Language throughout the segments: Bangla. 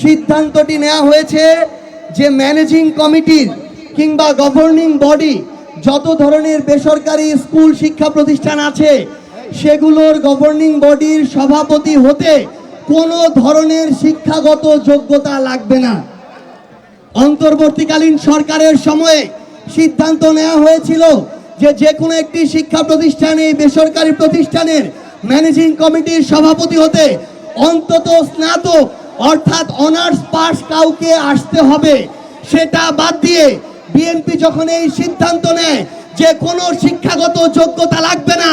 সিদ্ধান্তটি নেওয়া হয়েছে যে ম্যানেজিং কমিটির কিংবা গভর্নিং বডি যত ধরনের বেসরকারি স্কুল শিক্ষা প্রতিষ্ঠান আছে সেগুলোর গভর্নিং বডির সভাপতি হতে কোনো ধরনের শিক্ষাগত যোগ্যতা লাগবে না। অন্তর্বর্তীকালীন সরকারের সময়ে সিদ্ধান্ত নেওয়া হয়েছিল যে কোনো একটি শিক্ষা প্রতিষ্ঠানে বেসরকারি প্রতিষ্ঠানের ম্যানেজিং কমিটির সভাপতি হতে অন্তত স্নাতক অর্থাৎ অনার্স পাস কাউকে আসতে হবে। সেটা বাদ দিয়ে বিএনপি যখন এই সিদ্ধান্ত নেয় যে কোনো শিক্ষাগত যোগ্যতা লাগবে না,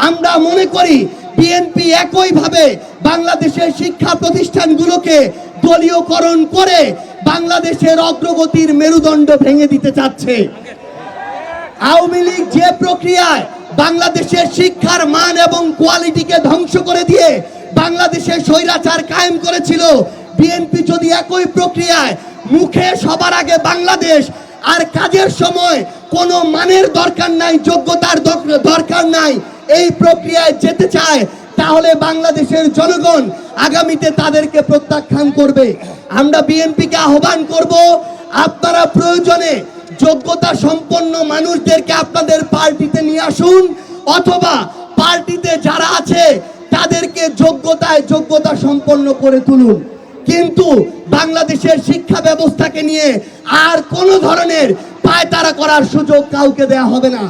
আমরা মনে করি বিএনপি একইভাবে বাংলাদেশের শিক্ষা প্রতিষ্ঠানগুলোকে দলীয়করণ করে বাংলাদেশের অগ্রগতির মেরুদণ্ড ভেঙে দিতে চাচ্ছে। আওয়ামী লীগ যে প্রক্রিয়ায় বাংলাদেশের শিক্ষার মান এবং কোয়ালিটিকে ধ্বংস করে দিয়ে বাংলাদেশের স্বৈরাচার কায়েম করেছিল, বিএনপি যদি একই প্রক্রিয়ায় মুখে সবার আগে বাংলাদেশ আর কাজের সময় কোনো মানের দরকার নাই, যোগ্যতার দরকার নাই, এই প্রক্রিয়ায় যেতে চায়, তাহলে বাংলাদেশের জনগণ আগামীতে তাদেরকে প্রত্যাখ্যান করবে। আমরা বিএনপিকে আহ্বান করব, আপনারা প্রয়োজনে যোগ্যতা সম্পন্ন মানুষদেরকে আপনাদের পার্টিতে নিয়ে আসুন, অথবা পার্টিতে যারা আছে তাদেরকে যোগ্যতা সম্পন্ন করে তুলুন। কিন্তু বাংলাদেশের শিক্ষা ব্যবস্থাকে নিয়ে আর কোনো ধরনের পায়তারা করার সুযোগ কাউকে দেয়া হবে না।